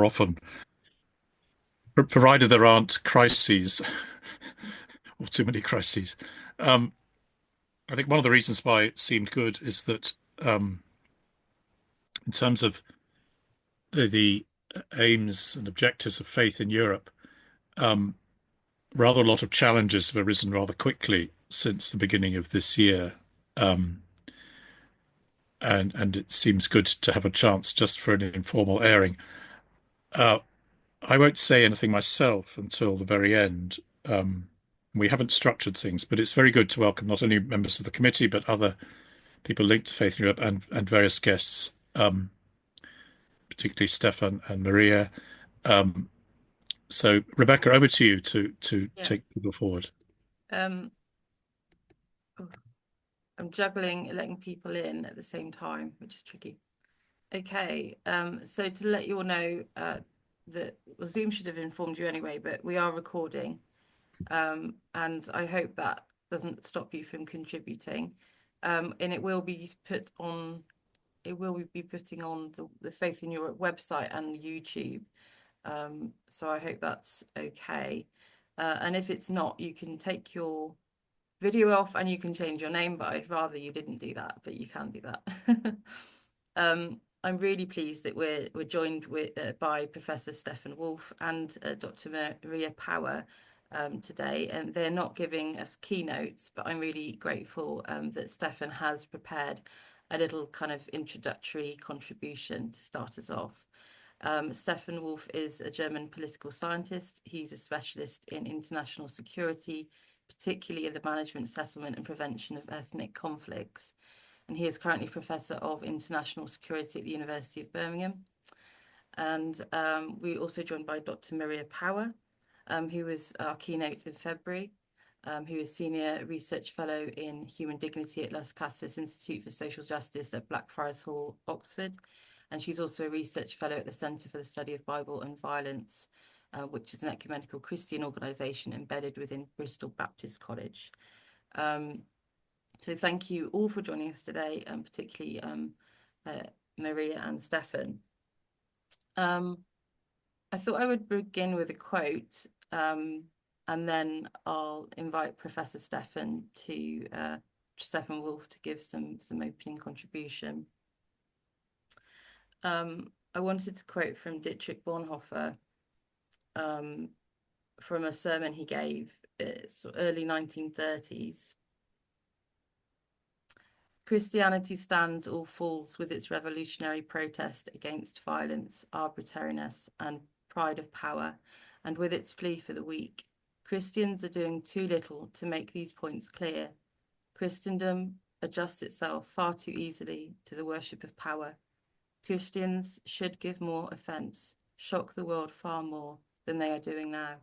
often, provided there aren't crises or too many crises. Um, I think one of the reasons why it seemed good is that in terms of the aims and objectives of faith in Europe, um, rather a lot of challenges have arisen rather quickly since the beginning of this year. Um, and it seems good to have a chance just for an informal airing. Uh, I won't say anything myself until the very end. We haven't structured things, but it's very good to welcome not only members of the committee, but other people linked to Faith in Europe and various guests, particularly Stefan and Maria. Um, so, Rebecca, over to you to Yeah. take people forward. Um, I'm juggling letting people in at the same time, which is tricky. Okay, so to let you all know, that well, Zoom should have informed you anyway, but we are recording, and I hope that doesn't stop you from contributing. And it will be put on, it will be putting on the Faith in Europe website and YouTube. So I hope that's okay. And if it's not, you can take your video off and you can change your name, but I'd rather you didn't do that, but you can do that. I'm really pleased that we're joined by Professor Stefan Wolff and Dr. Maria Power today, and they're not giving us keynotes, but I'm really grateful that Stefan has prepared a little kind of introductory contribution to start us off. Stefan Wolff is a German political scientist. He's a specialist in international security, particularly in the management, settlement, and prevention of ethnic conflicts. And he is currently Professor of International Security at the University of Birmingham. And we're also joined by Dr. Maria Power, who was our keynote in February, who is Senior Research Fellow in Human Dignity at Las Casas Institute for Social Justice at Blackfriars Hall, Oxford. And she's also a Research Fellow at the Centre for the Study of Bible and Violence, which is an ecumenical Christian organisation embedded within Bristol Baptist College. So thank you all for joining us today, and particularly Maria and Stefan. I thought I would begin with a quote, and then I'll invite Professor Stefan Stefan Wolff to give some opening contribution. I wanted to quote from Dietrich Bonhoeffer, from a sermon he gave, early 1930s. Christianity stands or falls with its revolutionary protest against violence, arbitrariness, and pride of power, and with its plea for the weak. Christians are doing too little to make these points clear. Christendom adjusts itself far too easily to the worship of power. Christians should give more offence, shock the world far more than they are doing now.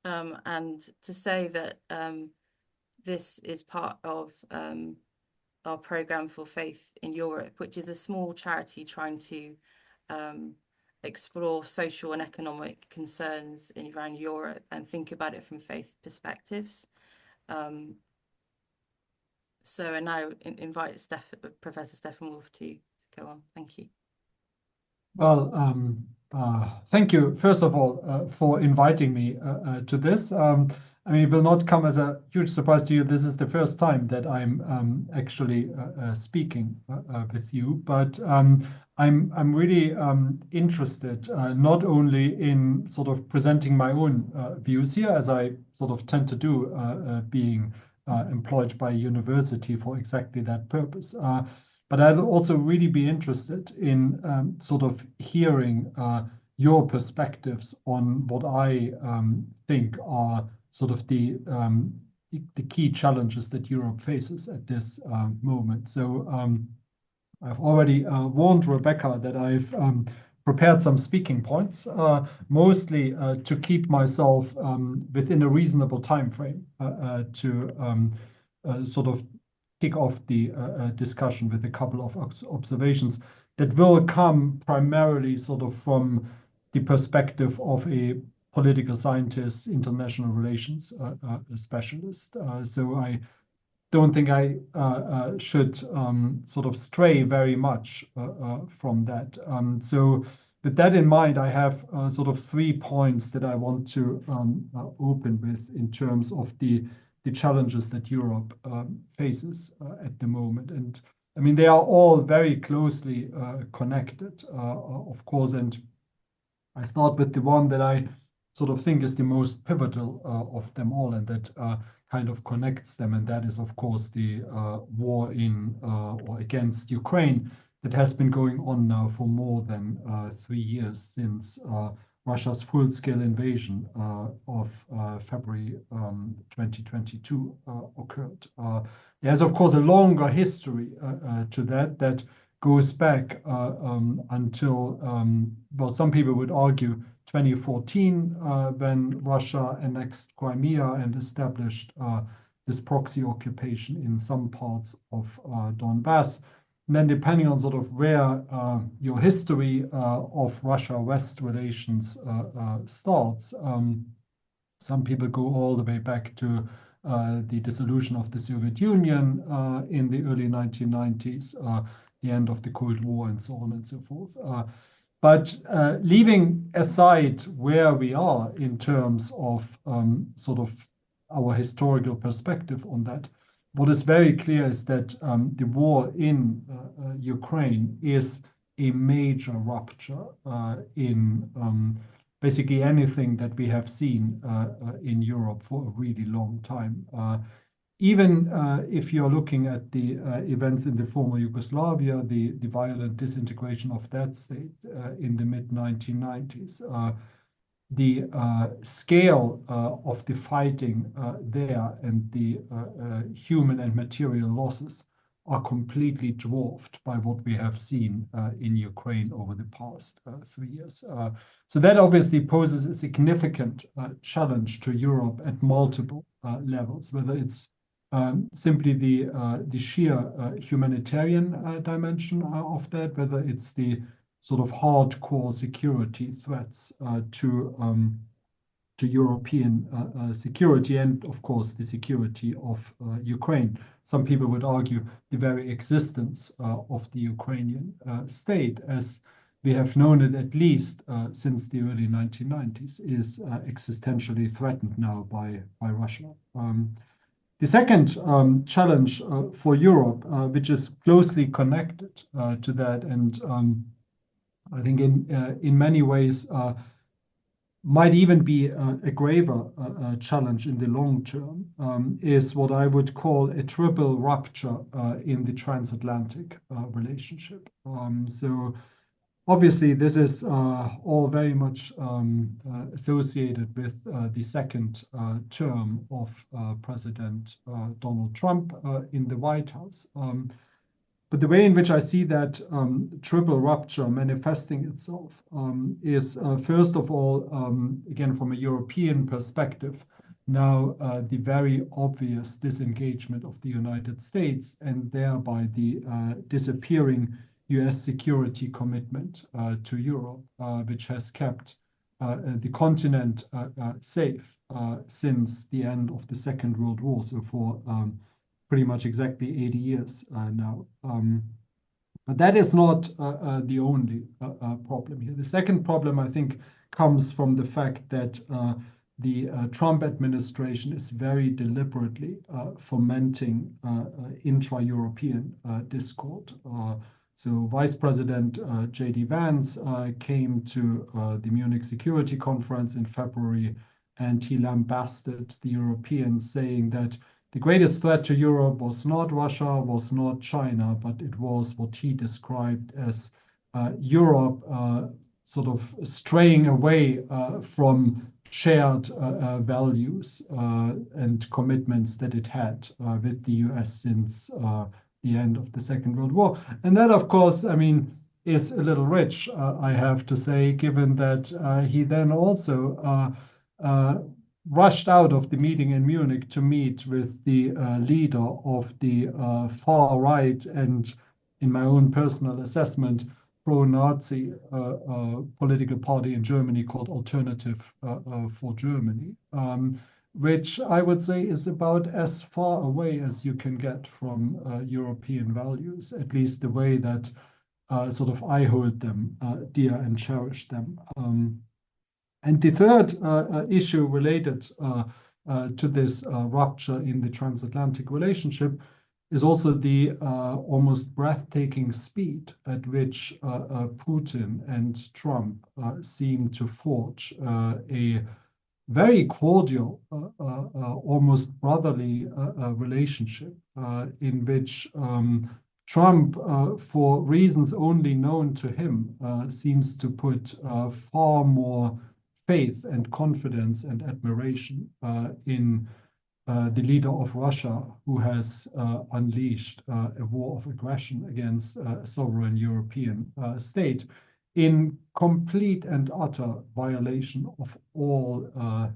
And to say that this is part of our programme for Faith in Europe, which is a small charity trying to explore social and economic concerns around Europe and think about it from faith perspectives. So I now invite Professor Stefan Wolff to go on. Thank you. Well, thank you, first of all, for inviting me to this. I mean, it will not come as a huge surprise to you. This is the first time that I'm actually speaking with you, but I'm really interested not only in sort of presenting my own views here, as I sort of tend to do, being employed by a university for exactly that purpose. But I'd also really be interested in sort of hearing your perspectives on what I think are sort of the key challenges that Europe faces at this moment. So I've already warned Rebecca that I've prepared some speaking points, mostly to keep myself within a reasonable time frame to sort of kick off the discussion with a couple of observations that will come primarily sort of from the perspective of a political scientist, international relations specialist. So I don't think I should sort of stray very much from that. So with that in mind, I have sort of 3 points that I want to open with in terms of the challenges that Europe faces at the moment. And I mean, they are all very closely connected, of course, and I start with the one that I sort of think is the most pivotal of them all, and that kind of connects them, and that is, of course, the war in or against Ukraine that has been going on now for more than 3 years since Russia's full-scale invasion of February 2022 occurred. There's, of course, a longer history to that goes back until, well, some people would argue 2014, when Russia annexed Crimea and established this proxy occupation in some parts of Donbass. And then depending on sort of where your history of Russia-West relations starts, some people go all the way back to the dissolution of the Soviet Union in the early 1990s, the end of the Cold War, and so on and so forth. But leaving aside where we are in terms of sort of our historical perspective on that, what is very clear is that the war in Ukraine is a major rupture in basically anything that we have seen in Europe for a really long time. Even if you're looking at the events in the former Yugoslavia, the violent disintegration of that state in the mid-1990s, the scale of the fighting there and the human and material losses are completely dwarfed by what we have seen in Ukraine over the past 3 years. So that obviously poses a significant challenge to Europe at multiple levels, whether it's simply the sheer humanitarian dimension of that, whether it's the sort of hardcore security threats to European security, and of course the security of Ukraine. Some people would argue the very existence of the Ukrainian state, as we have known it at least since the early 1990s, is existentially threatened now by Russia. The second challenge for Europe, which is closely connected to that, and I think in many ways might even be a graver challenge in the long term, is what I would call a triple rupture in the transatlantic relationship. So obviously, this is all very much associated with the second term of President Donald Trump in the White House. But the way in which I see that triple rupture manifesting itself is, first of all, again, from a European perspective, now the very obvious disengagement of the United States, and thereby the disappearing US security commitment to Europe, which has kept the continent safe since the end of the Second World War, so for pretty much exactly 80 years now. But that is not the only problem here. The second problem, I think, comes from the fact that the Trump administration is very deliberately fomenting intra-European discord. So Vice President J.D. Vance came to the Munich Security Conference in February, and he lambasted the Europeans, saying that the greatest threat to Europe was not Russia, was not China, but it was what he described as Europe sort of straying away from shared values and commitments that it had with the US since the end of the Second World War. And that, of course, I mean, is a little rich, I have to say, given that he then also rushed out of the meeting in Munich to meet with the leader of the far right and, in my own personal assessment, pro-Nazi political party in Germany called Alternative for Germany, which I would say is about as far away as you can get from European values, at least the way that sort of I hold them dear and cherish them. And the third issue related to this rupture in the transatlantic relationship is also the almost breathtaking speed at which Putin and Trump seem to forge a very cordial, almost brotherly relationship in which Trump, for reasons only known to him, seems to put far more faith and confidence and admiration in the leader of Russia, who has unleashed a war of aggression against a sovereign European state in complete and utter violation of all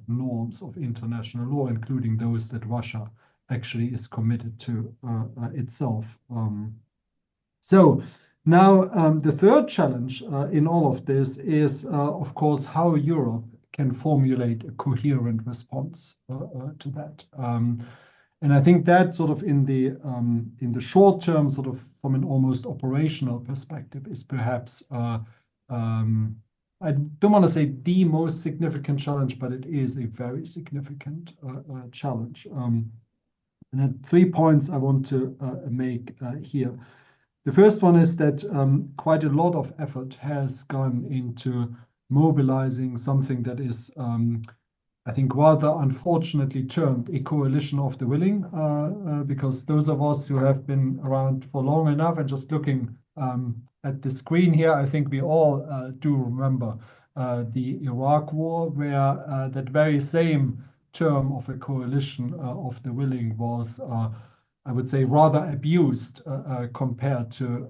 norms of international law, including those that Russia actually is committed to itself. So now the third challenge in all of this is, of course, how Europe can formulate a coherent response to that. And I think that sort of in the short term, sort of from an almost operational perspective, is perhaps I don't want to say the most significant challenge, but it is a very significant challenge. And then 3 points I want to make here. The first one is that quite a lot of effort has gone into mobilizing something that is, I think, rather unfortunately termed a coalition of the willing, because those of us who have been around for long enough and just looking at the screen here, I think we all do remember the Iraq War, where that very same term of a coalition of the willing was I would say, rather abused compared to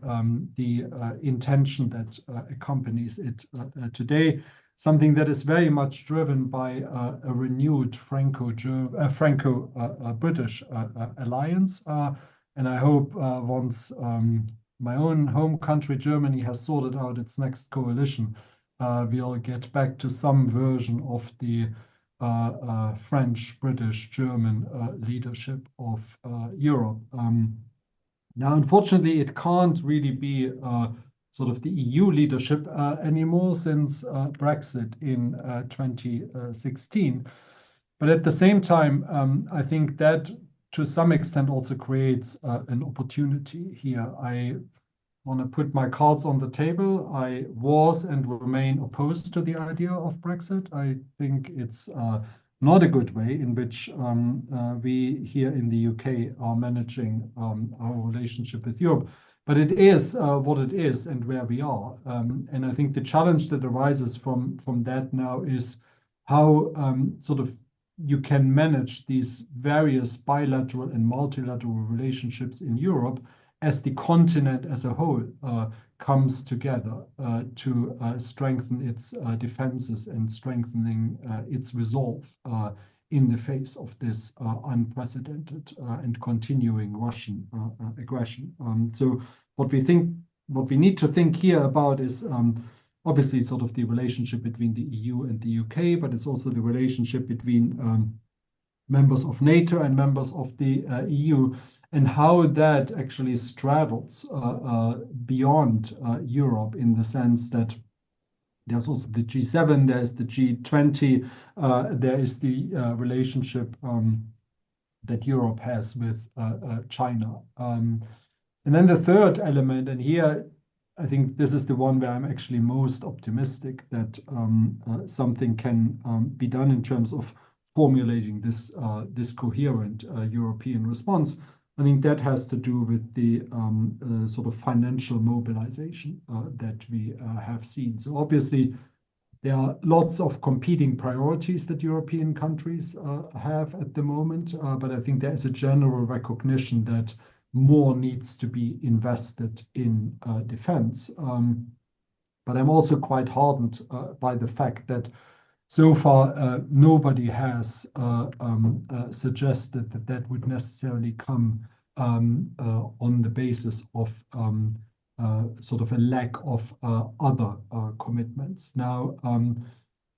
the intention that accompanies it today. Something that is very much driven by a renewed Franco-British alliance. And I hope once my own home country, Germany, has sorted out its next coalition, we'll get back to some version of the French, British, German leadership of Europe. Now, unfortunately, it can't really be sort of the EU leadership anymore since Brexit in 2016. But at the same time, I think that to some extent also creates an opportunity here. I want to put my cards on the table. I was and remain opposed to the idea of Brexit. I think it's not a good way in which we here in the UK are managing our relationship with Europe. But it is what it is and where we are. And I think the challenge that arises from that now is how sort of you can manage these various bilateral and multilateral relationships in Europe as the continent as a whole comes together to strengthen its defenses and strengthening its resolve in the face of this unprecedented and continuing Russian aggression. So what we need to think here about is obviously sort of the relationship between the EU and the UK, but it's also the relationship between members of NATO and members of the EU, and how that actually straddles beyond Europe, in the sense that there's also the G7, there's the G20, there is the relationship that Europe has with China. And then the third element, and here I think this is the one where I'm actually most optimistic that something can be done in terms of formulating this coherent European response. I think that has to do with the sort of financial mobilization that we have seen. So obviously, there are lots of competing priorities that European countries have at the moment, but I think there is a general recognition that more needs to be invested in defense. But I'm also quite heartened by the fact that so far, nobody has suggested that that would necessarily come on the basis of sort of a lack of other commitments. Now,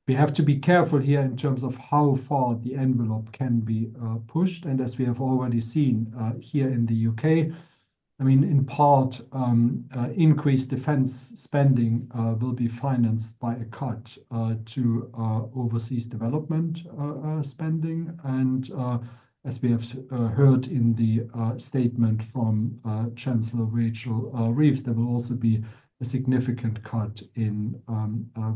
we have to be careful here in terms of how far the envelope can be pushed. And as we have already seen here in the UK, I mean, in part, increased defense spending will be financed by a cut to overseas development spending. And as we have heard in the statement from Chancellor Rachel Reeves, there will also be a significant cut in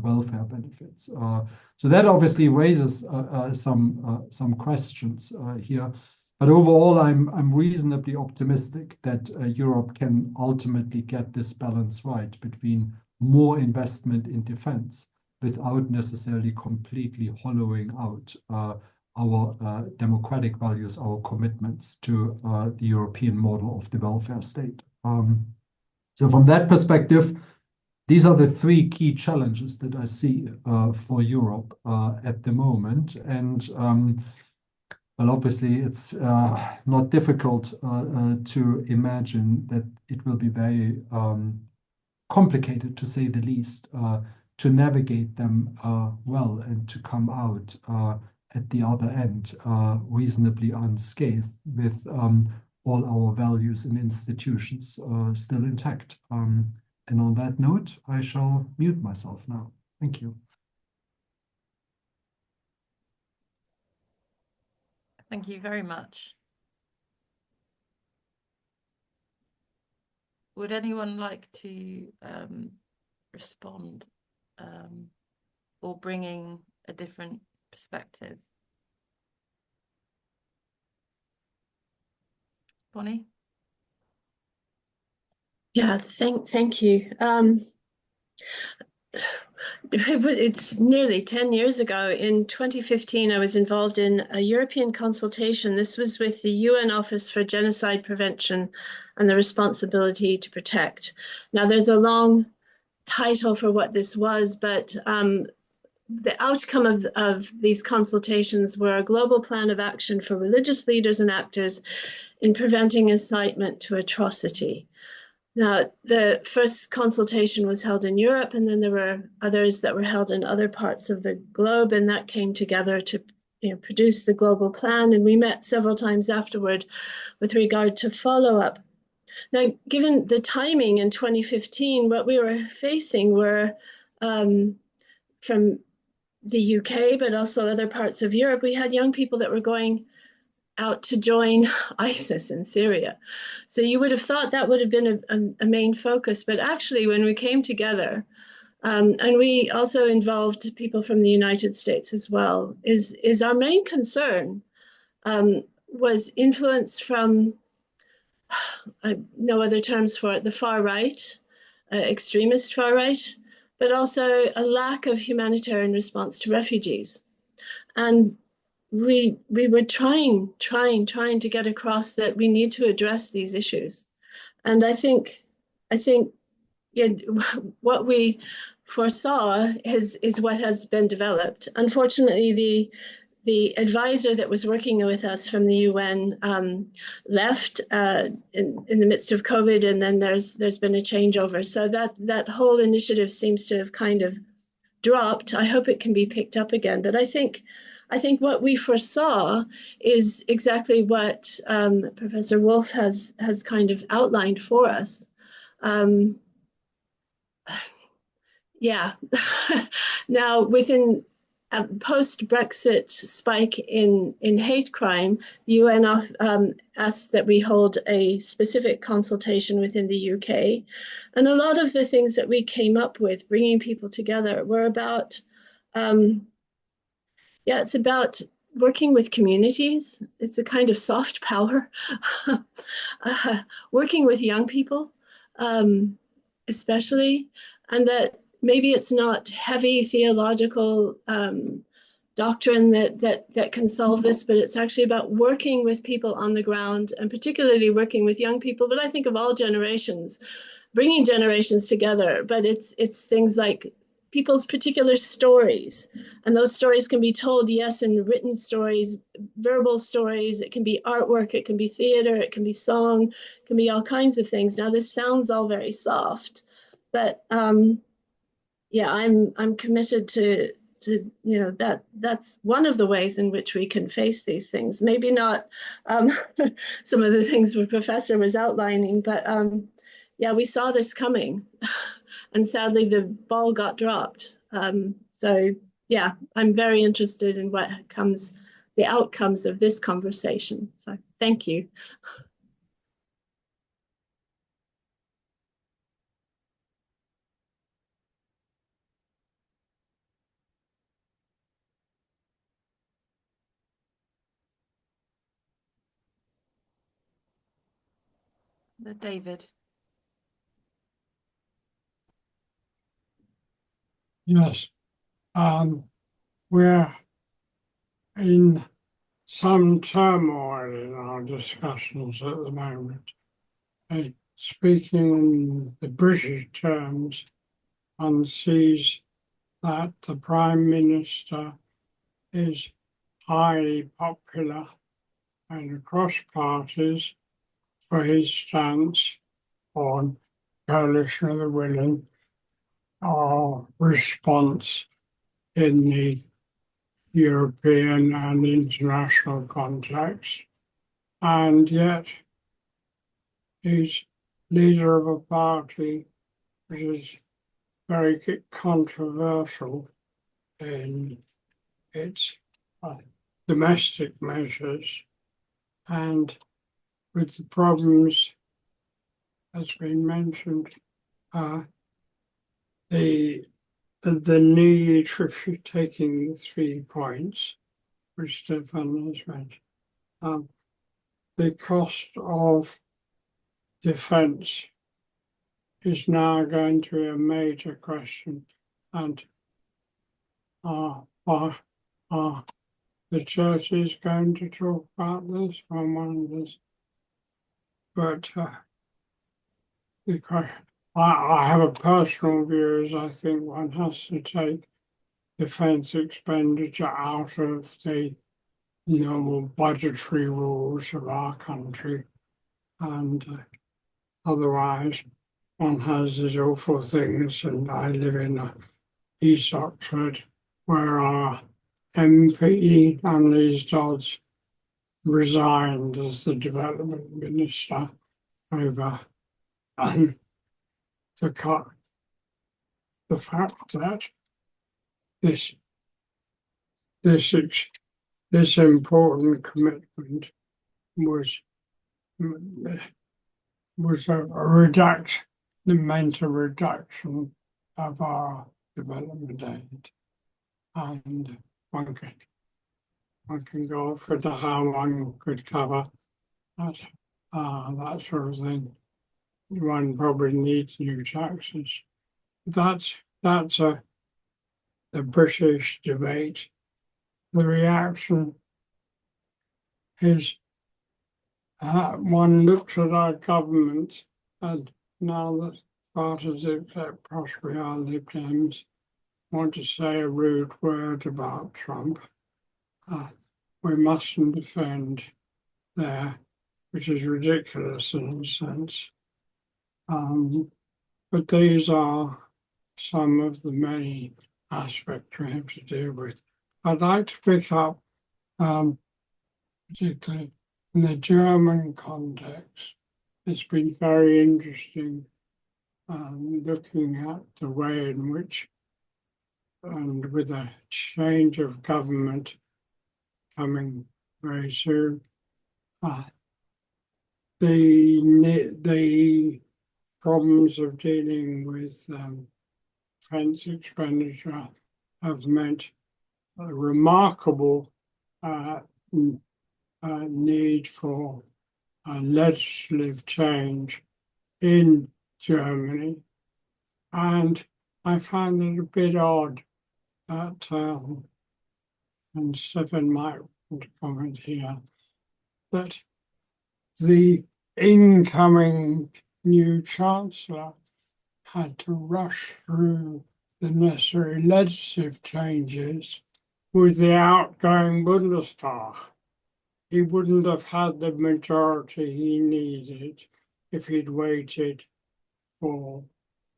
welfare benefits. So that obviously raises some questions here. But overall, I'm reasonably optimistic that Europe can ultimately get this balance right between more investment in defense without necessarily completely hollowing out our democratic values, our commitments to the European model of the welfare state. So from that perspective, these are the three key challenges that I see for Europe at the moment. And well, obviously, it's not difficult to imagine that it will be very complicated, to say the least, to navigate them well and to come out at the other end reasonably unscathed with all our values and institutions still intact. And on that note, I shall mute myself now. Thank you. Thank you very much. Would anyone like to respond or bringing a different perspective? Bonnie? Yeah, thank you. It's nearly 10 years ago. In 2015, I was involved in a European consultation. This was with the UN Office for Genocide Prevention and the Responsibility to Protect. Now, there's a long title for what this was, but the outcome of these consultations were a global plan of action for religious leaders and actors in preventing incitement to atrocity. Now, the first consultation was held in Europe, and then there were others that were held in other parts of the globe, and that came together to produce the global plan. And we met several times afterward with regard to follow-up. Now, given the timing in 2015, what we were facing were from the UK, but also other parts of Europe, we had young people that were going out to join ISIS in Syria. So you would have thought that would have been a main focus, but actually when we came together, and we also involved people from the United States as well, is our main concern was influence from, no other terms for it, the far right, extremist far right, but also a lack of humanitarian response to refugees. And we were trying to get across that we need to address these issues. And I think yeah, what we foresaw is what has been developed. Unfortunately, the advisor that was working with us from the UN left in the midst of COVID, and then there's been a changeover. So that whole initiative seems to have kind of dropped. I hope it can be picked up again. But I think what we foresaw is exactly what Professor Wolff has kind of outlined for us. Yeah. Now, within a post-Brexit spike in hate crime, the UN asked that we hold a specific consultation within the UK. And a lot of the things that we came up with, bringing people together, were about it's about working with communities. It's a kind of soft power. Working with young people, especially, and that maybe it's not heavy theological doctrine that can solve this, but it's actually about working with people on the ground, and particularly working with young people. But I think of all generations, bringing generations together. But it's things like people's particular stories, and those stories can be told, yes, in written stories, verbal stories. It can be artwork, it can be theater, it can be song, it can be all kinds of things. Now, this sounds all very soft, but yeah, I'm committed that's one of the ways in which we can face these things. Maybe not some of the things the professor was outlining, but yeah, we saw this coming, and sadly the ball got dropped. So yeah, I'm very interested in the outcomes of this conversation. So thank you. David. Yes, we're in some turmoil in our discussions at the moment. Speaking in the British terms, one sees that the Prime Minister is highly popular and across parties for his stance on coalition of the willing or response in the European and international context. And yet he's leader of a party which is very controversial in its domestic measures, and with the problems that's been mentioned, the need for taking the 3 points, which Stefan has mentioned, the cost of defence is now going to be a major question, and are the churches going to talk about this? One wonders. But I have a personal view, as I think one has to take defence expenditure out of the normal budgetary rules of our country, and otherwise one has these awful things. And I live in East Oxford, where our MP Annalise Dodds resigned as the development minister over the fact that this important commitment was meant a reduction of our development aid, and one can go for how one could cover that sort of thing. One probably needs new taxes. That's the British debate. The reaction is one looks at our government, and now that parties except possibly our Lib Dems want to say a rude word about Trump, we mustn't defend there, which is ridiculous in a sense. But these are some of the many aspects we have to deal with. I'd like to pick up, particularly in the German context. It's been very interesting looking at the way in which, and with a change of government coming very soon, the problems of dealing with defence expenditure have meant a remarkable need for legislative change in Germany. And I find it a bit odd that, and Stefan might want to comment here, that the incoming new chancellor had to rush through the necessary legislative changes with the outgoing Bundestag. He wouldn't have had the majority he needed if he'd waited for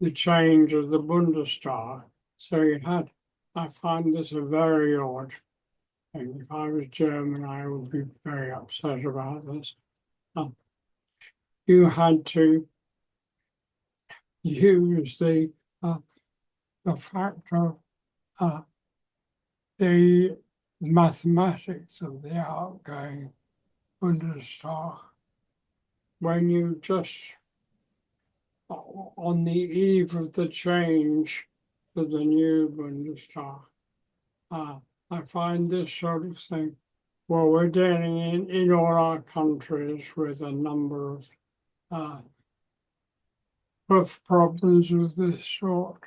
the change of the Bundestag. So he had I find this a very odd thing. If I was German, I would be very upset about this. You had to use the fact of the mathematics of the outgoing Bundestag when you just on the eve of the change to the new Bundestag. I find this sort of thing. Well, we're dealing in all our countries with a number of problems of this sort.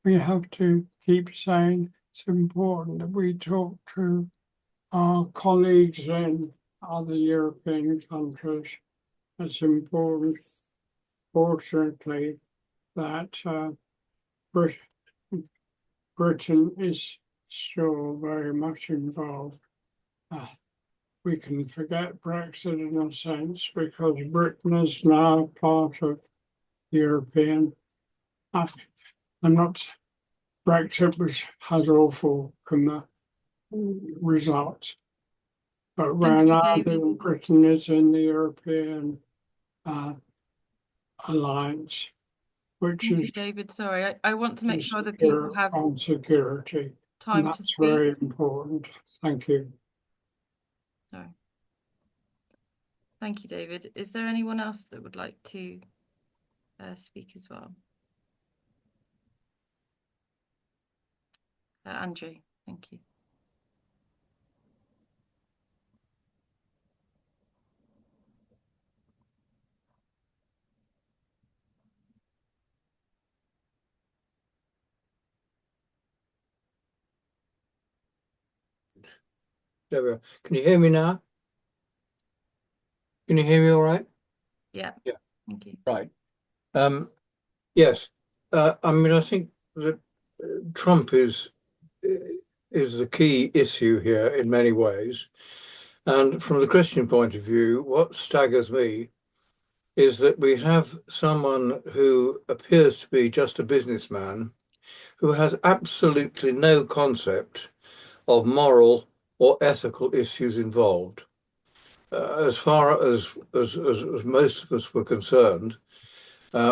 We have to keep saying it's important that we talk to our colleagues in other European countries. It's important, fortunately, that Britain is still very much involved. We can forget Brexit in a sense because Britain is now part of the European. I'm not. Brexit has awful results, but Thank you, now David. Britain is in the European alliance, which Thank is you, David. Sorry, I want to make sure that people have on security. time to That's speak. very important. Thank you. Sorry. Thank you, David. Is there anyone else that would like to speak as well? Andrew, thank you. There we are. Can you hear me now? Can you hear me all right? Yeah. Yeah. Thank you. Right. Yes. I mean, I think that Trump is the key issue here in many ways. And from the Christian point of view, what staggers me is that we have someone who appears to be just a businessman who has absolutely no concept of moral or ethical issues involved. As far as most of us were concerned,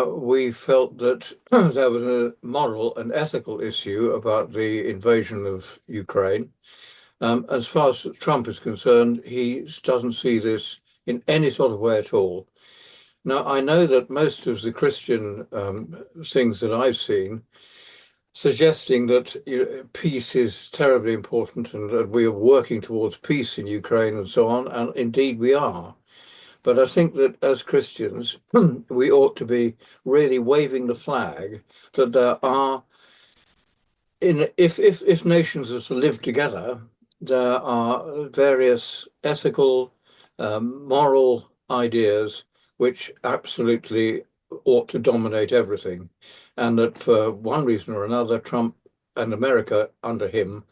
we felt that there was a moral and ethical issue about the invasion of Ukraine. As far as Trump is concerned, he doesn't see this in any sort of way at all. Now, I know that most of the Christian things that I've seen suggesting that peace is terribly important and that we are working towards peace in Ukraine and so on, and indeed we are. But I think that as Christians, we ought to be really waving the flag that there are, if nations are to live together, there are various ethical, moral ideas which absolutely ought to dominate everything. And that for one reason or another, Trump and America under him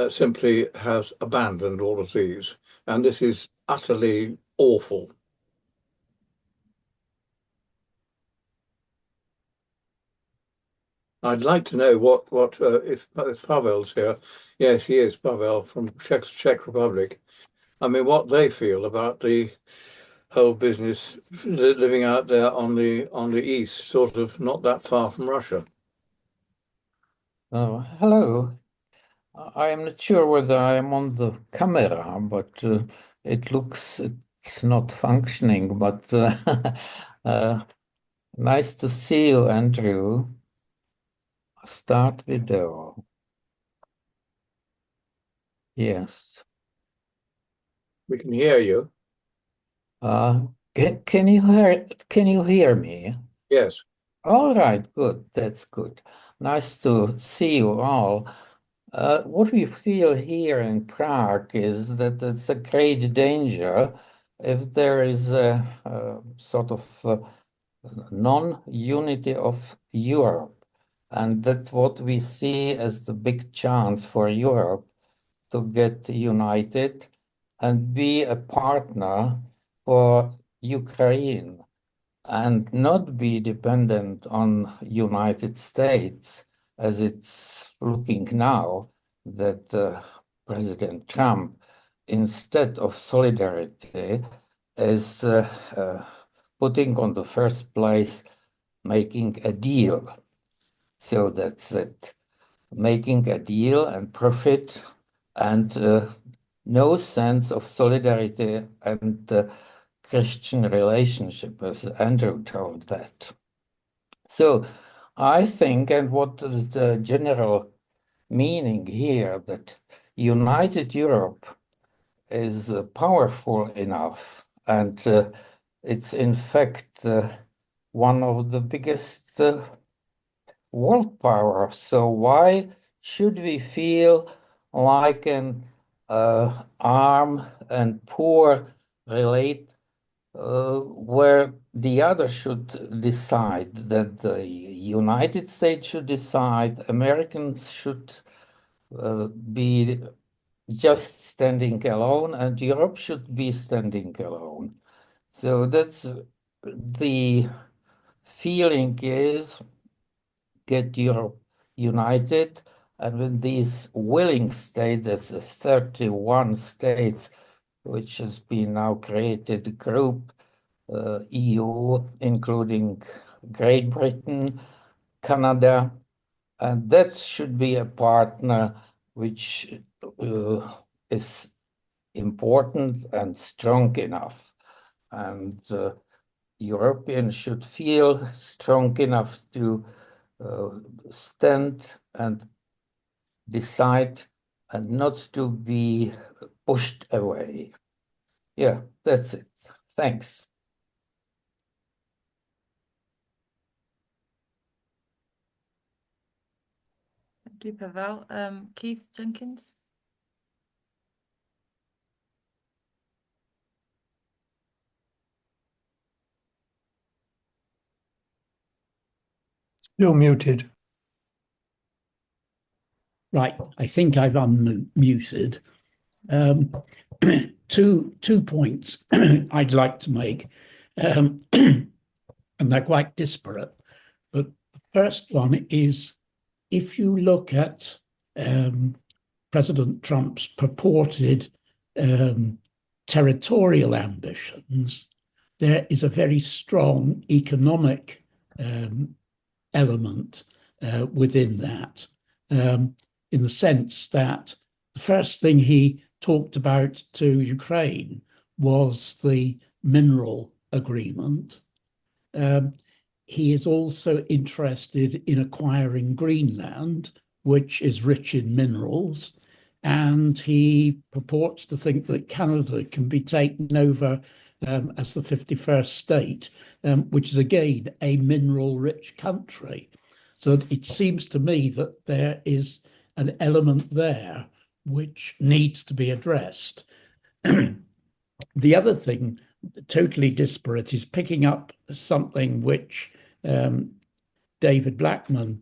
simply has abandoned all of these. And this is utterly awful. I'd like to know what if Pavel's here. Yes, he is, Pavel from Czech Republic. I mean, what they feel about the whole business living out there on the east, sort of not that far from Russia. Oh, hello. I am not sure whether I am on the camera, but it looks it's not functioning. But nice to see you, Andrew. Start video. Yes. We can hear you. Can you hear me? Yes. All right, good. That's good. Nice to see you all. What we feel here in Prague is that it's a great danger if there is a sort of non-unity of Europe, and that's what we see as the big chance for Europe to get united and be a partner for Ukraine and not be dependent on United States as it's looking now, that President Trump, instead of solidarity, is putting on the first place making a deal. So that's it, making a deal and profit, and no sense of solidarity and Christian relationship, as Andrew told that. So I think, and what is the general meaning here, that united Europe is powerful enough, and it's in fact one of the biggest world powers. So why should we feel like an arm and poor relate where the other should decide, that the United States should decide, Americans should be just standing alone, and Europe should be standing alone. So that's the feeling is get Europe united, and with these willing states, as 31 states, which has been now created, a group, EU, including Great Britain, Canada, and that should be a partner which is important and strong enough. And Europeans should feel strong enough to stand and decide and not to be pushed away. Yeah, that's it. Thanks. Thank you, Pavel. Keith Jenkins. You're muted. Right, I think I've unmuted. Two points I'd like to make, and they're quite disparate. But the first one is, if you look at President Trump's purported territorial ambitions, there is a very strong economic element within that, in the sense that the first thing he talked about to Ukraine was the mineral agreement. He is also interested in acquiring Greenland, which is rich in minerals, and he purports to think that Canada can be taken over as the 51st state, which is again a mineral-rich country. So it seems to me that there is an element there which needs to be addressed. The other thing, totally disparate, is picking up something which David Blackman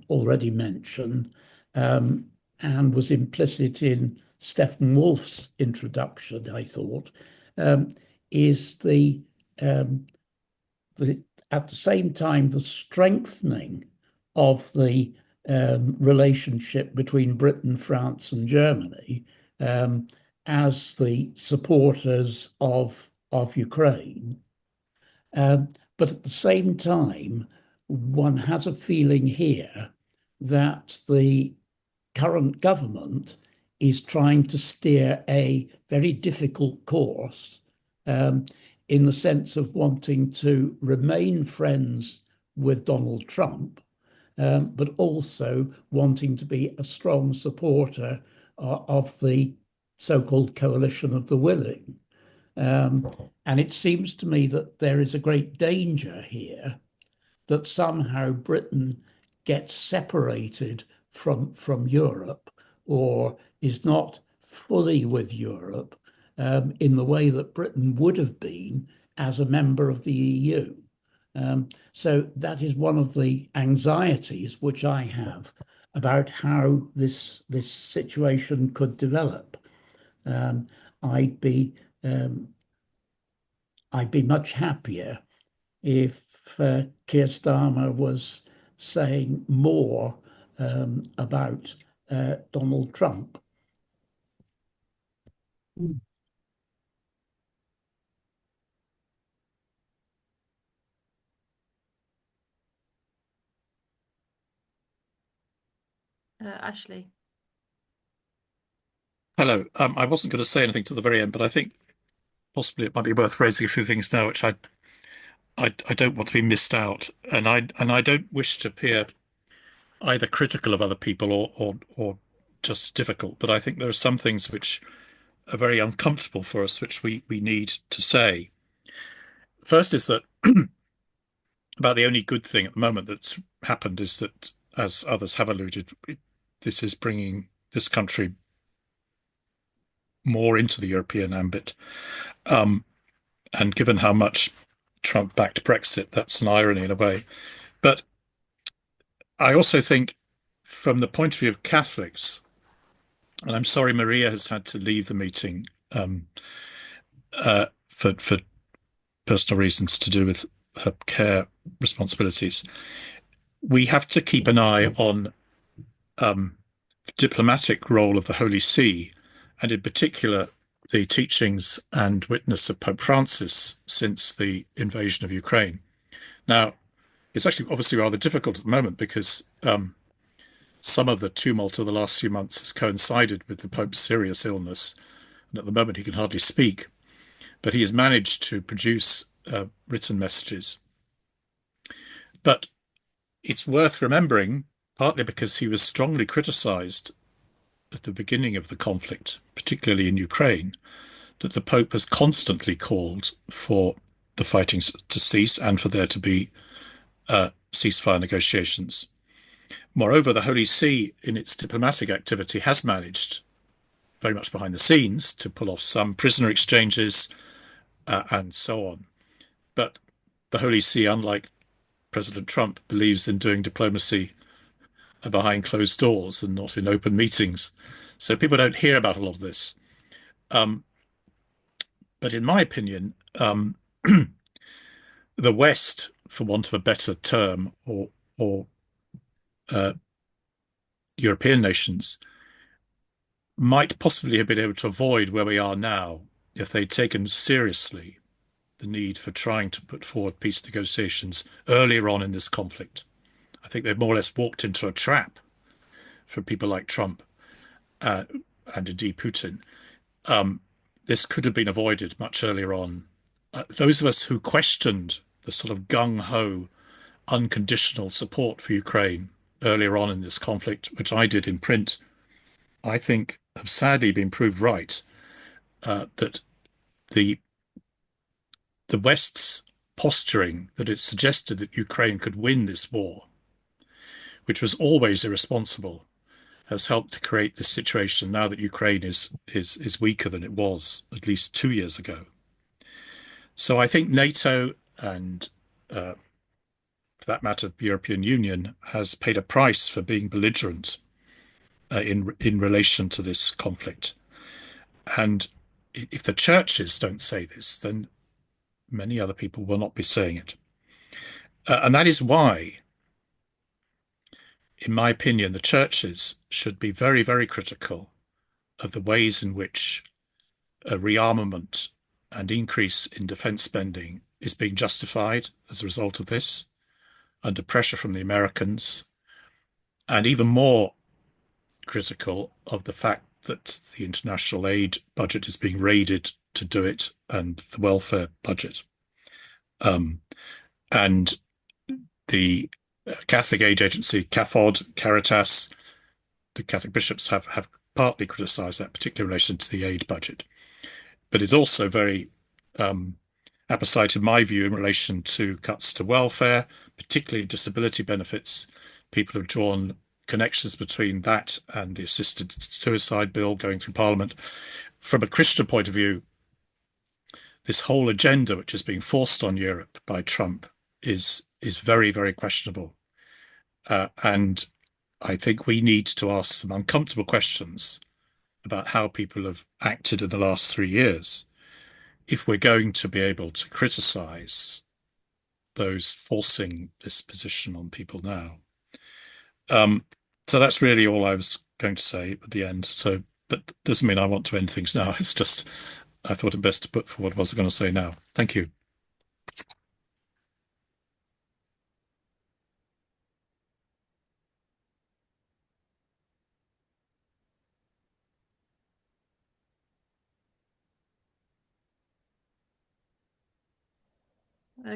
already mentioned and was implicit in Stefan Wolff's introduction, I thought, is at the same time the strengthening of the relationship between Britain, France, and Germany as the supporters of Ukraine. But at the same time, one has a feeling here that the current government is trying to steer a very difficult course in the sense of wanting to remain friends with Donald Trump, but also wanting to be a strong supporter of the so-called coalition of the willing. And it seems to me that there is a great danger here that somehow Britain gets separated from Europe, or is not fully with Europe in the way that Britain would have been as a member of the EU. So that is one of the anxieties which I have about how this situation could develop. I'd be much happier if Keir Starmer was saying more about Donald Trump. Ashley. Hello. I wasn't going to say anything to the very end, but I think possibly it might be worth raising a few things now, which I don't want to be missed out, and I don't wish to appear either critical of other people or just difficult. But I think there are some things which are very uncomfortable for us, which we need to say. First is that about the only good thing at the moment that's happened is that, as others have alluded, this is bringing this country more into the European ambit. And given how much Trump backed Brexit, that's an irony in a way. But I also think, from the point of view of Catholics, and I'm sorry Maria has had to leave the meeting for personal reasons to do with her care responsibilities, we have to keep an eye on the diplomatic role of the Holy See, and in particular the teachings and witness of Pope Francis since the invasion of Ukraine. Now, it's actually obviously rather difficult at the moment because some of the tumult of the last few months has coincided with the Pope's serious illness, and at the moment he can hardly speak. But he has managed to produce written messages. But it's worth remembering, partly because he was strongly criticized at the beginning of the conflict, particularly in Ukraine, that the Pope has constantly called for the fighting to cease and for there to be ceasefire negotiations. Moreover, the Holy See, in its diplomatic activity, has managed, very much behind the scenes, to pull off some prisoner exchanges and so on. But the Holy See, unlike President Trump, believes in doing diplomacy behind closed doors and not in open meetings. So people don't hear about a lot of this. But in my opinion, the West, for want of a better term, or European nations, might possibly have been able to avoid where we are now if they'd taken seriously the need for trying to put forward peace negotiations earlier on in this conflict. I think they've more or less walked into a trap for people like Trump and indeed Putin. This could have been avoided much earlier on. Those of us who questioned the sort of gung-ho, unconditional support for Ukraine earlier on in this conflict, which I did in print, I think have sadly been proved right, that the West's posturing that it suggested that Ukraine could win this war, which was always irresponsible, has helped to create this situation now that Ukraine is weaker than it was at least 2 years ago. So I think NATO and, for that matter, the European Union has paid a price for being belligerent in relation to this conflict. And if the churches don't say this, then many other people will not be saying it. And that is why, in my opinion, the churches should be very, very critical of the ways in which a rearmament and increase in defense spending is being justified as a result of this, under pressure from the Americans, and even more critical of the fact that the international aid budget is being raided to do it, and the welfare budget. And the Catholic aid agency, CAFOD, Caritas, the Catholic bishops have partly criticised that, particularly in relation to the aid budget. But it's also very apposite, in my view, in relation to cuts to welfare, particularly disability benefits. People have drawn connections between that and the assisted suicide bill going through Parliament. From a Christian point of view, this whole agenda, which is being forced on Europe by Trump, is very, very questionable. And I think we need to ask some uncomfortable questions about how people have acted in the last 3 years if we're going to be able to criticize those forcing this position on people now. So that's really all I was going to say at the end. So, but doesn't mean I want to end things now. It's just I thought it best to put forward what I was going to say now. Thank you.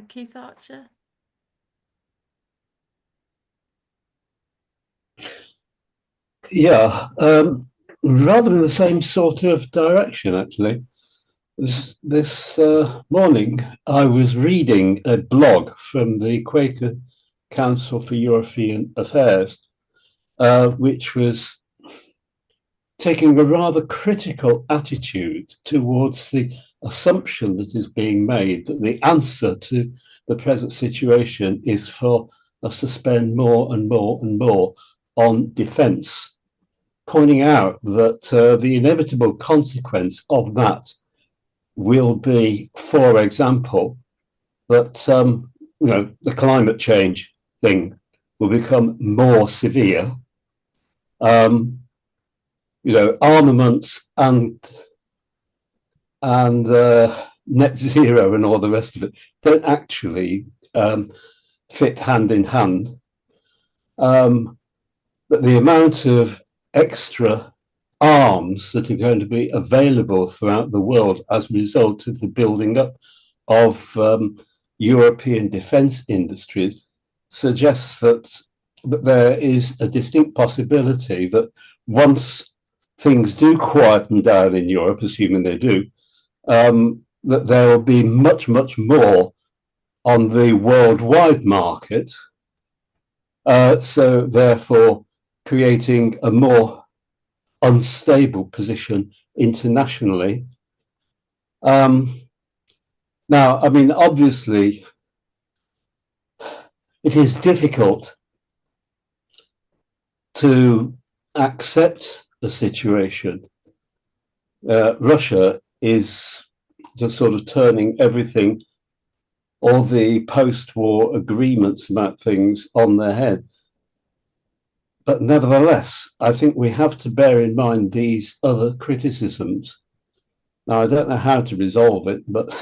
Keith Archer. Yeah, rather in the same sort of direction, actually. This morning, I was reading a blog from the Quaker Council for European Affairs, which was taking a rather critical attitude towards the assumption that is being made that the answer to the present situation is for us to spend more and more and more on defence, pointing out that the inevitable consequence of that will be, for example, that the climate change thing will become more severe. Armaments and net zero and all the rest of it don't actually fit hand in hand. But the amount of extra arms that are going to be available throughout the world as a result of the building up of European defence industries suggests that there is a distinct possibility that once things do quieten down in Europe, assuming they do, that there will be much, much more on the worldwide market. So therefore, creating a more unstable position internationally. Now, I mean, obviously, it is difficult to accept a situation. Russia is just sort of turning everything, all the post-war agreements about things on their head. But nevertheless, I think we have to bear in mind these other criticisms. Now, I don't know how to resolve it, but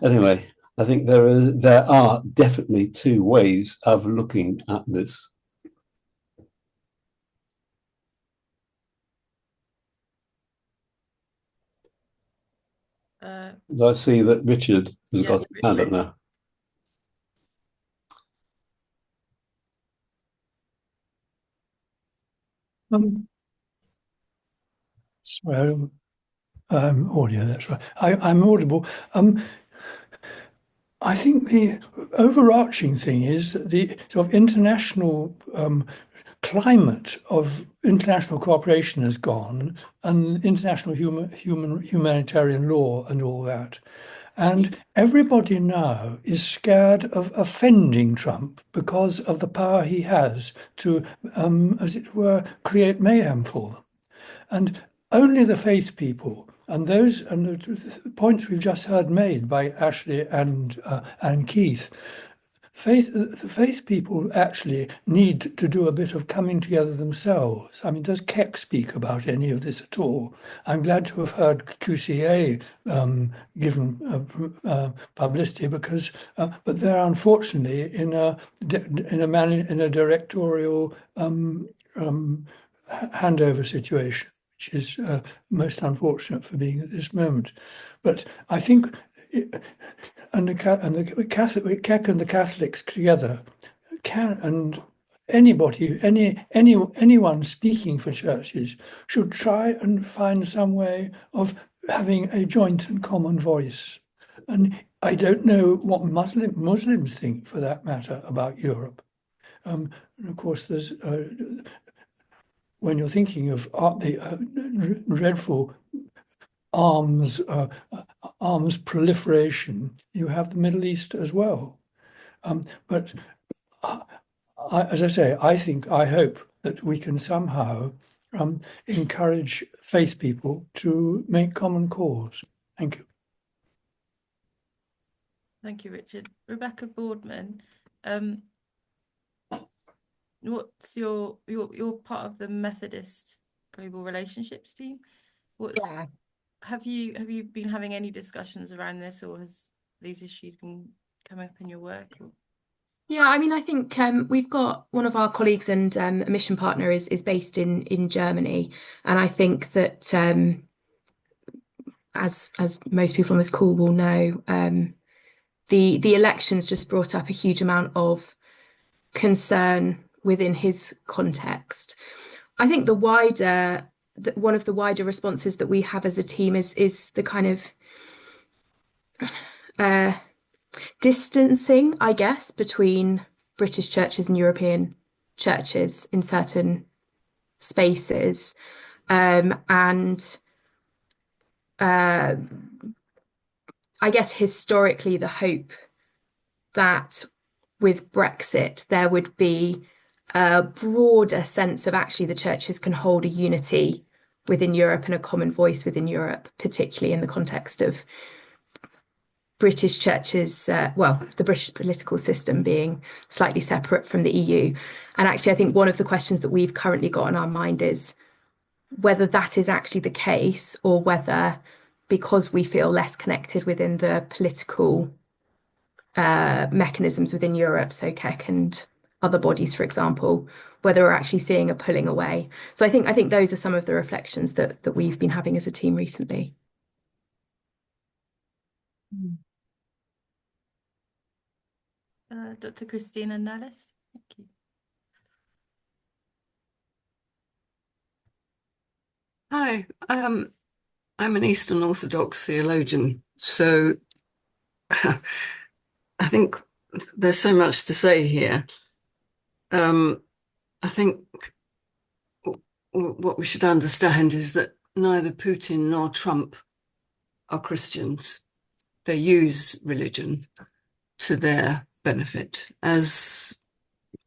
anyway, I think there are definitely two ways of looking at this. I see that Richard has got his hand up now. Sorry, audio, that's right. I'm audible. I think the overarching thing is that the sort of international climate of international cooperation has gone, and international humanitarian law and all that. And everybody now is scared of offending Trump because of the power he has to, as it were, create mayhem for them. And only the faith people and those and the points we've just heard made by Ashley and Keith, the faith people actually need to do a bit of coming together themselves. I mean, does Keck speak about any of this at all? I'm glad to have heard QCA given publicity because, but they're unfortunately in a directorial handover situation, which is most unfortunate for being at this moment. But I think, and the Catholic and the Catholics together can, and anybody, anyone speaking for churches should try and find some way of having a joint and common voice. And I don't know what Muslims think, for that matter, about Europe. And of course, there's when you're thinking of the dreadful arms proliferation, you have the Middle East as well. But as I say, I hope that we can somehow encourage faith people to make common cause. Thank you. Thank you, Richard. Rebecca Boardman. what's you're part of the Methodist Global Relationships team. Yeah. Have you been having any discussions around this, or has these issues been coming up in your work? Or? Yeah, I mean, I think we've got one of our colleagues and a mission partner is based in Germany, and I think that as most people on this call will know, the elections just brought up a huge amount of concern within his context. I think one of the wider responses that we have as a team is the kind of distancing, I guess, between British churches and European churches in certain spaces. And I guess historically, the hope that with Brexit, there would be a broader sense of actually the churches can hold a unity within Europe and a common voice within Europe, particularly in the context of British churches, the British political system being slightly separate from the EU. And actually, I think one of the questions that we've currently got on our mind is whether that is actually the case, or whether, because we feel less connected within the political mechanisms within Europe, so KEC and other bodies, for example, whether we're actually seeing a pulling away. So I think those are some of the reflections that we've been having as a team recently. Dr. Christina Nellis, thank you. Hi, I'm an Eastern Orthodox theologian, so I think there's so much to say here. I think what we should understand is that neither Putin nor Trump are Christians. They use religion to their benefit, as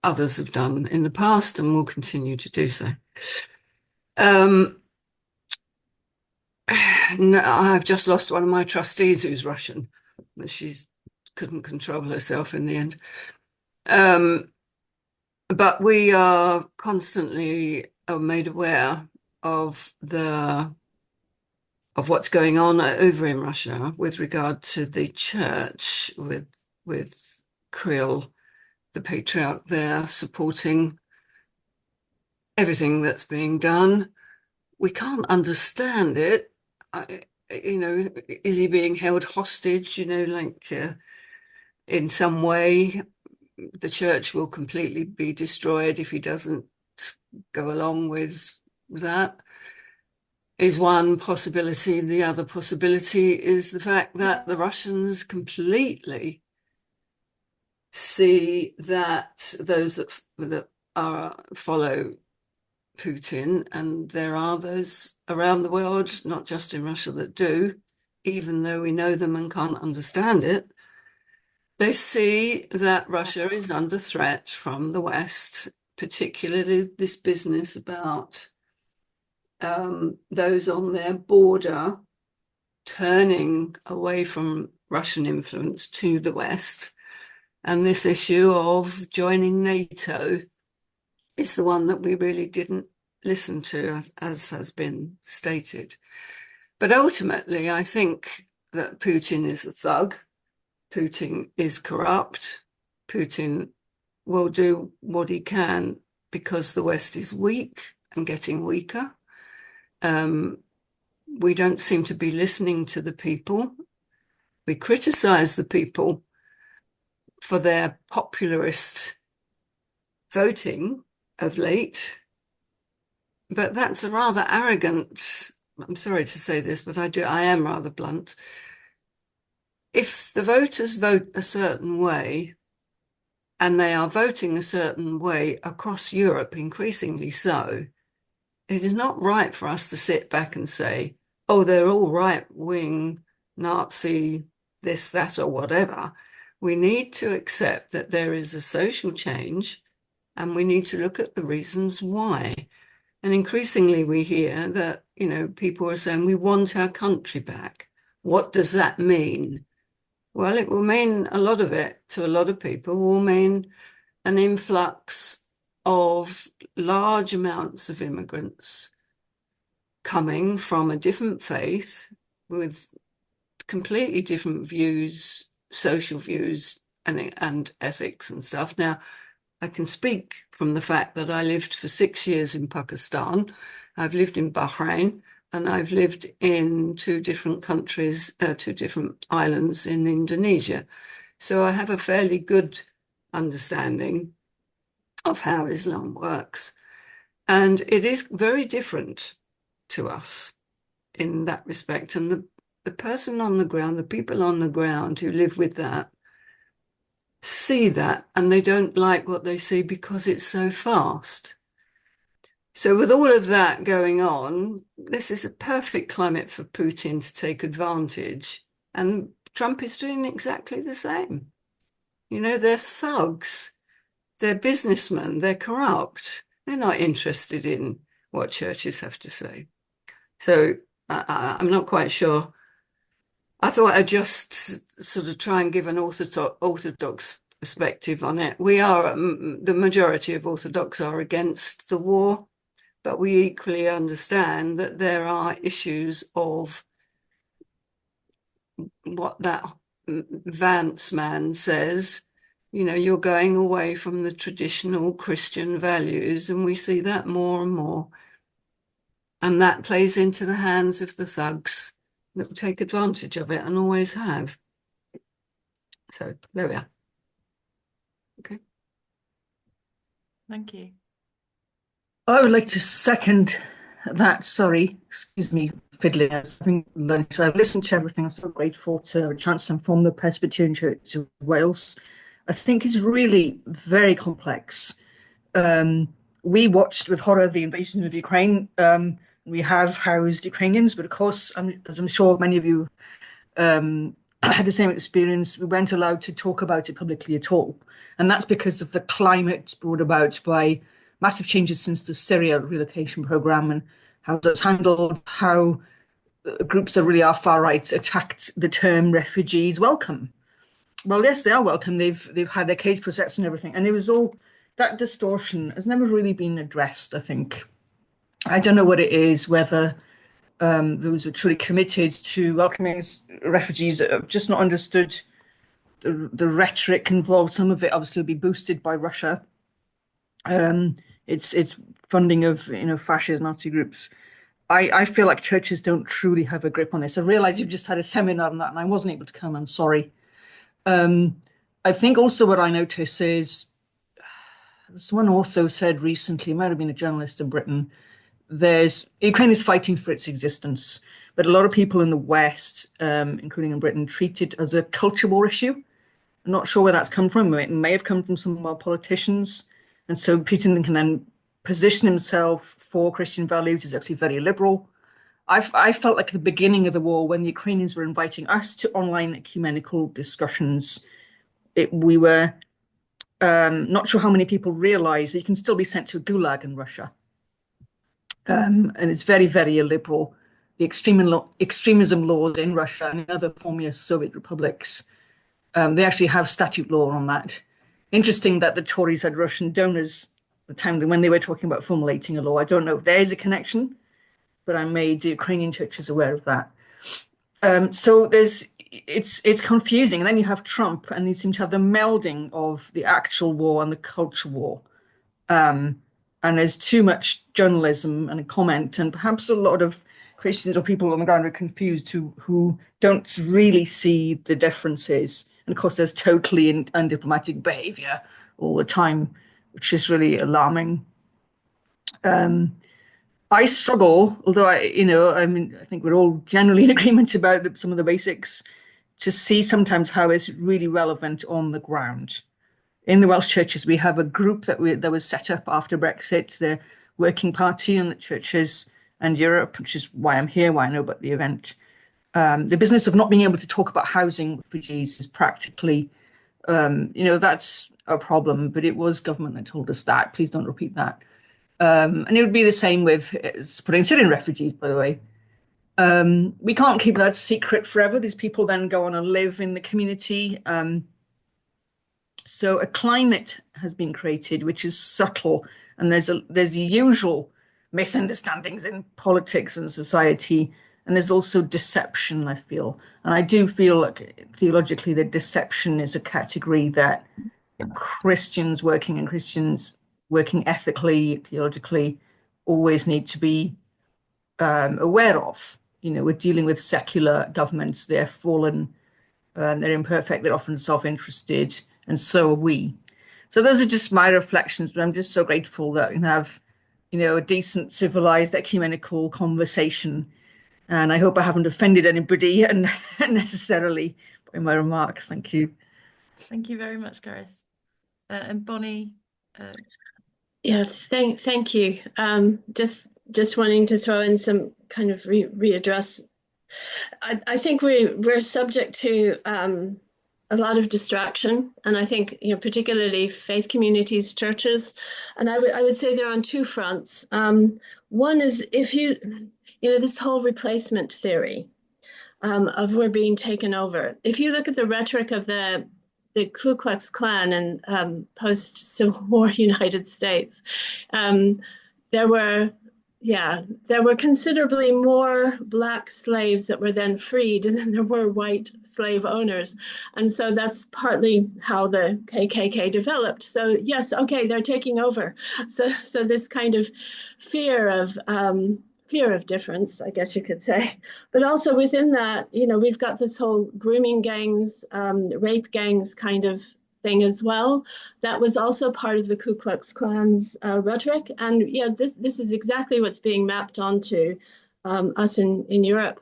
others have done in the past and will continue to do so. No, I've just lost one of my trustees who's Russian. She couldn't control herself in the end. But we are constantly made aware of what's going on over in Russia with regard to the church, with Kirill, the patriarch there, supporting everything that's being done. We can't understand it. Is he being held hostage? In some way, the church will completely be destroyed if he doesn't go along with that, is one possibility. The other possibility is the fact that the Russians completely see that those that follow Putin, and there are those around the world, not just in Russia, that do, even though we know them and can't understand it. They see that Russia is under threat from the West, particularly this business about those on their border turning away from Russian influence to the West. And this issue of joining NATO is the one that we really didn't listen to, as has been stated. But ultimately, I think that Putin is a thug. Putin is corrupt. Putin will do what he can because the West is weak and getting weaker. We don't seem to be listening to the people. We criticize the people for their popularist voting of late, but that's a rather arrogant, I'm sorry to say this, but I am rather blunt. If the voters vote a certain way, and they are voting a certain way across Europe, increasingly so, it is not right for us to sit back and say, oh, they're all right-wing, Nazi, this, that, or whatever. We need to accept that there is a social change, and we need to look at the reasons why. And increasingly we hear that, people are saying, we want our country back. What does that mean? Well, it will mean a lot of it to a lot of people, will mean an influx of large amounts of immigrants coming from a different faith with completely different views, social views, and ethics and stuff. Now, I can speak from the fact that I lived for 6 years in Pakistan. I've lived in Bahrain, and I've lived in 2 different countries, 2 different islands in Indonesia. So I have a fairly good understanding of how Islam works. And it is very different to us in that respect. And the person on the ground, the people on the ground who live with that, see that, and they don't like what they see because it's so fast. So with all of that going on, this is a perfect climate for Putin to take advantage. And Trump is doing exactly the same. You know, they're thugs, they're businessmen, they're corrupt. They're not interested in what churches have to say. So I'm not quite sure. I thought I'd just sort of try and give an orthodox perspective on it. We are, the majority of Orthodox are against the war, but we equally understand that there are issues of what that Vance man says. You know, you're going away from the traditional Christian values, and we see that more and more. And that plays into the hands of the thugs that will take advantage of it and always have. So there we are. Okay. Thank you. I would like to second that. Sorry, excuse me, fiddling. I was having lunch. So I've listened to everything. I'm so grateful to have a chance to inform the Presbyterian Church of Wales. I think it's really very complex. We watched with horror the invasion of Ukraine. We have housed Ukrainians, but of course, as I'm sure many of you had the same experience, we weren't allowed to talk about it publicly at all. And that's because of the climate brought about by massive changes since the Syria relocation program and how that's handled, how groups that really are far right attacked the term refugees welcome. Well, yes, they are welcome. They've had their case processed and everything. And it was all, that distortion has never really been addressed, I think. I don't know what it is, whether those who are truly committed to welcoming refugees have just not understood the rhetoric involved. Some of it obviously will be boosted by Russia. It's funding of fascist Nazi groups. I feel like churches don't truly have a grip on this. I realize you've just had a seminar on that, and I wasn't able to come. I'm sorry. I think also what I notice is, someone also said recently, it might have been a journalist in Britain, Ukraine is fighting for its existence, but a lot of people in the West, including in Britain, treat it as a culture war issue. I'm not sure where that's come from. It may have come from some of our politicians. And so Putin can then position himself for Christian values. He's actually very liberal. I felt like at the beginning of the war, when the Ukrainians were inviting us to online ecumenical discussions, we were not sure how many people realize that you can still be sent to a gulag in Russia. And it's very, very illiberal. The extremism laws in Russia and in other former Soviet republics, they actually have statute law on that. Interesting that the Tories had Russian donors at the time when they were talking about formulating a law. I don't know if there is a connection, but I made the Ukrainian churches aware of that. So it's confusing. And then you have Trump, and you seem to have the melding of the actual war and the culture war. And there's too much journalism and comment, and perhaps a lot of Christians or people on the ground are confused who don't really see the differences. And of course, there's totally undiplomatic behavior all the time, which is really alarming. I struggle, although I think we're all generally in agreement about some of the basics, to see sometimes how it's really relevant on the ground. In the Welsh churches, we have a group that was set up after Brexit, the Working Party in the churches and Europe, which is why I'm here, why I know about the event. The business of not being able to talk about housing refugees is practically, that's a problem, but it was government that told us that. Please don't repeat that. And it would be the same with putting Syrian refugees, by the way. We can't keep that secret forever. These people then go on and live in the community. So a climate has been created which is subtle, and there's the usual misunderstandings in politics and society, and there's also deception, I feel. And I do feel like theologically that deception is a category that Christians working ethically, theologically, always need to be aware of. You know, we're dealing with secular governments, they're fallen, they're imperfect, they're often self-interested, and so are we. So those are just my reflections, but I'm just so grateful that we can have, you know, a decent, civilized, ecumenical conversation. And I hope I haven't offended anybody unnecessarily by my remarks. Thank you. Thank you very much, Garis. And Bonnie. Yes, thank you. Just wanting to throw in some kind of readdress. I think we're subject to a lot of distraction, and I think, you know, particularly faith communities, churches, and I would say they're on two fronts. One is if you know, this whole replacement theory of we're being taken over. If you look at the rhetoric of the Ku Klux Klan and post-Civil War United States, there were considerably more Black slaves that were then freed than there were white slave owners. And so that's partly how the KKK developed. So yes, okay, they're taking over. So this kind of fear of difference, I guess you could say. But also within that, you know, we've got this whole grooming gangs, rape gangs kind of thing as well. That was also part of the Ku Klux Klan's rhetoric. And yeah, this is exactly what's being mapped onto us in Europe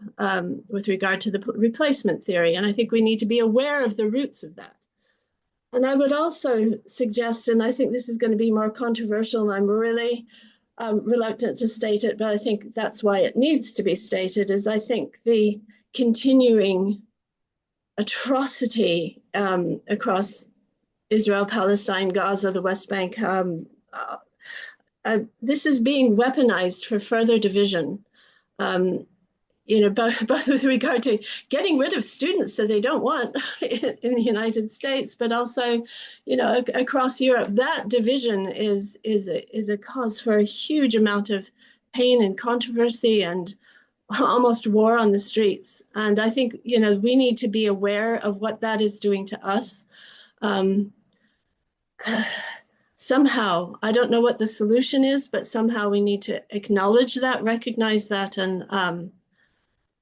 with regard to the replacement theory. And I think we need to be aware of the roots of that. And I would also suggest, and I think this is going to be more controversial, and I'm really reluctant to state it, but I think that's why it needs to be stated, is I think the continuing atrocity across Israel, Palestine, Gaza, the West Bank, this is being weaponized for further division. You know, both with regard to getting rid of students that they don't want in the United States, but also, you know, across Europe. That division is a cause for a huge amount of pain and controversy and almost war on the streets. And I think, you know, we need to be aware of what that is doing to us. Somehow, I don't know what the solution is, but somehow we need to acknowledge that, recognize that, and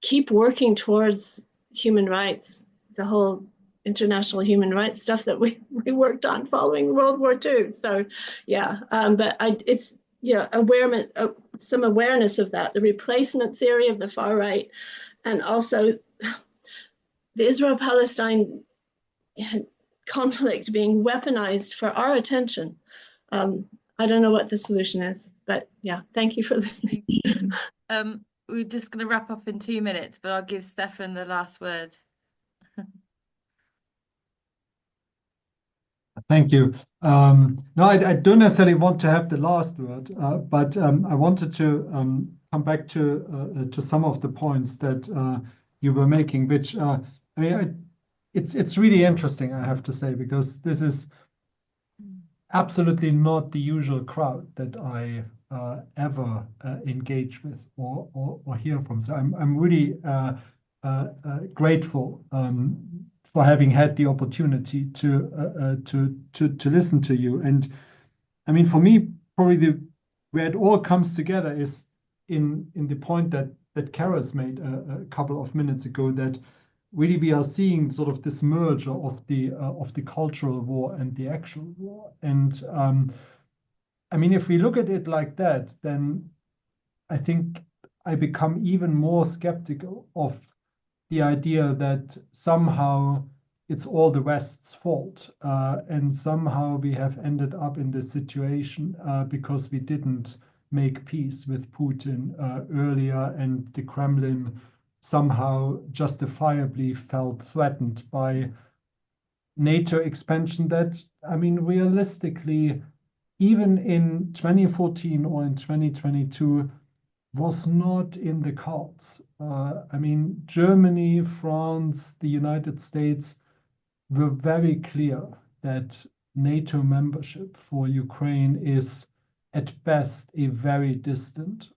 keep working towards human rights, the whole international human rights stuff that we worked on following World War II. So, yeah, but it's, yeah, some awareness of that, the replacement theory of the far right, and also the Israel-Palestine conflict being weaponized for our attention. I don't know what the solution is, but yeah, thank you for listening. We're just going to wrap up in 2 minutes, but I'll give Stefan the last word. Thank you. No, I don't necessarily want to have the last word, but I wanted to come back to some of the points that you were making, which I mean, it's really interesting, I have to say, because this is absolutely not the usual crowd that I ever engage with or hear from. So I'm really grateful for having had the opportunity to listen to you. And I mean, for me, probably where it all comes together is in the point that Karas made a couple of minutes ago, that really we are seeing sort of this merger of the cultural war and the actual war. And I mean, if we look at it like that, then I think I become even more skeptical of the idea that somehow it's all the West's fault, and somehow we have ended up in this situation because we didn't make peace with Putin earlier, and the Kremlin somehow justifiably felt threatened by NATO expansion that, I mean, realistically, even in 2014 or in 2022, was not in the cards. I mean, Germany, France, the United States were very clear that NATO membership for Ukraine is at best a very distant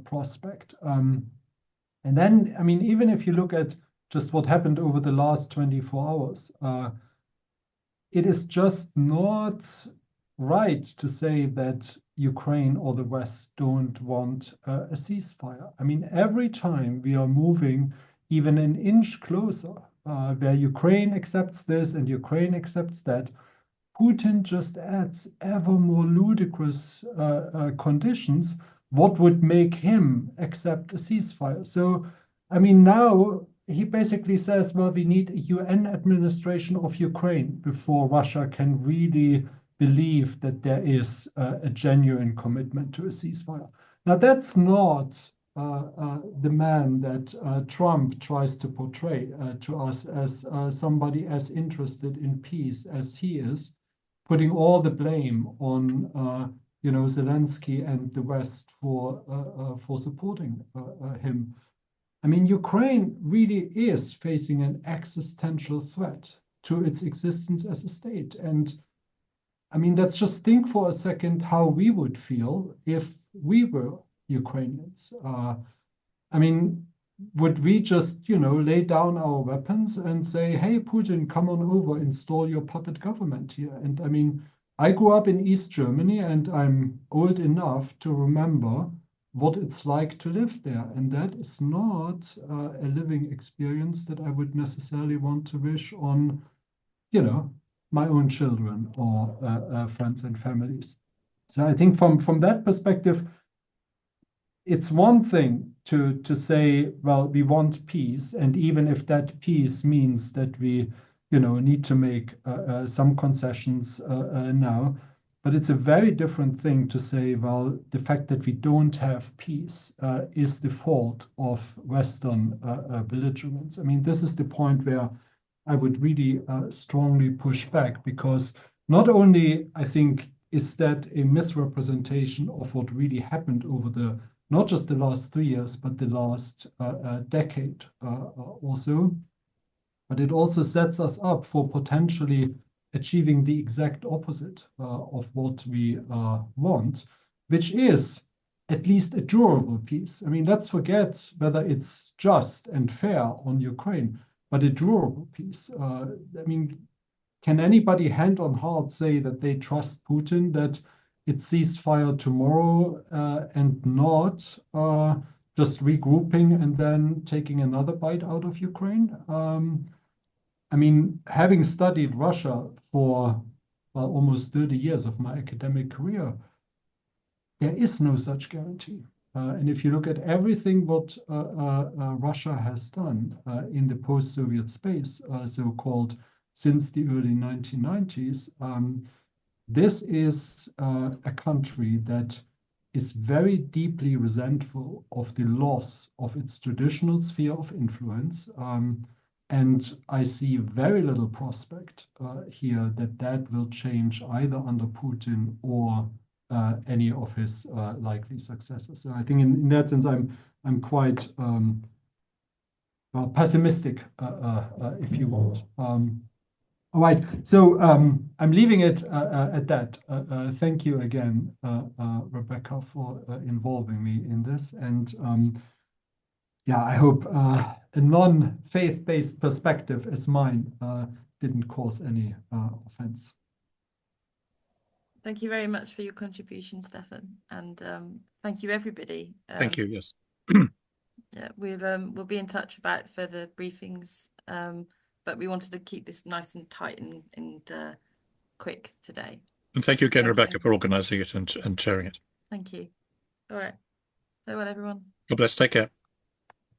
prospect. And then, I mean, even if you look at just what happened over the last 24 hours, it is just not right to say that Ukraine or the West don't want a ceasefire. I mean, every time we are moving even an inch closer, where Ukraine accepts this and Ukraine accepts that, Putin just adds ever more ludicrous conditions. What would make him accept a ceasefire? So, I mean, now he basically says, well, we need a UN administration of Ukraine before Russia can really believe that there is a genuine commitment to a ceasefire. Now, that's not the man that Trump tries to portray to us as somebody as interested in peace as he is, putting all the blame on Zelensky and the West for supporting him. I mean, Ukraine really is facing an existential threat to its existence as a state. And I mean, let's just think for a second how we would feel if we were Ukrainians. I mean, would we just, lay down our weapons and say, hey, Putin, come on over, install your puppet government here? And I mean, I grew up in East Germany and I'm old enough to remember what it's like to live there. And that is not a living experience that I would necessarily want to wish on, my own children or friends and families. So I think from that perspective, it's one thing to say, well, we want peace, and even if that peace means that we, need to make some concessions now, but it's a very different thing to say, well, the fact that we don't have peace is the fault of Western belligerents. I mean, this is the point where I would really strongly push back, because not only, I think, is that a misrepresentation of what really happened over not just the last 3 years, but the last decade or so, but it also sets us up for potentially achieving the exact opposite of what we want, which is at least a durable peace. I mean, let's forget whether it's just and fair on Ukraine, but a durable peace. I mean, can anybody hand on heart say that they trust Putin, that it ceasefire tomorrow and not just regrouping and then taking another bite out of Ukraine? I mean, having studied Russia for almost 30 years of my academic career, there is no such guarantee. And if you look at everything what Russia has done in the post-Soviet space, so-called since the early 1990s, this is a country that is very deeply resentful of the loss of its traditional sphere of influence. And I see very little prospect here that will change either under Putin or any of his likely successors. So I think in that sense, I'm quite pessimistic, if you want. All right, so I'm leaving it at that. Thank you again, Rebecca, for involving me in this. And yeah, I hope a non-faith-based perspective as mine didn't cause any offense. Thank you very much for your contribution, Stefan, and thank you, everybody. Thank you. Yes. Yeah, we'll be in touch about further briefings, but we wanted to keep this nice and tight and quick today. And thank you again, Rebecca, for organising it and chairing it. Thank you. All right. Farewell, everyone. God bless. Take care.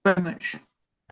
Very much.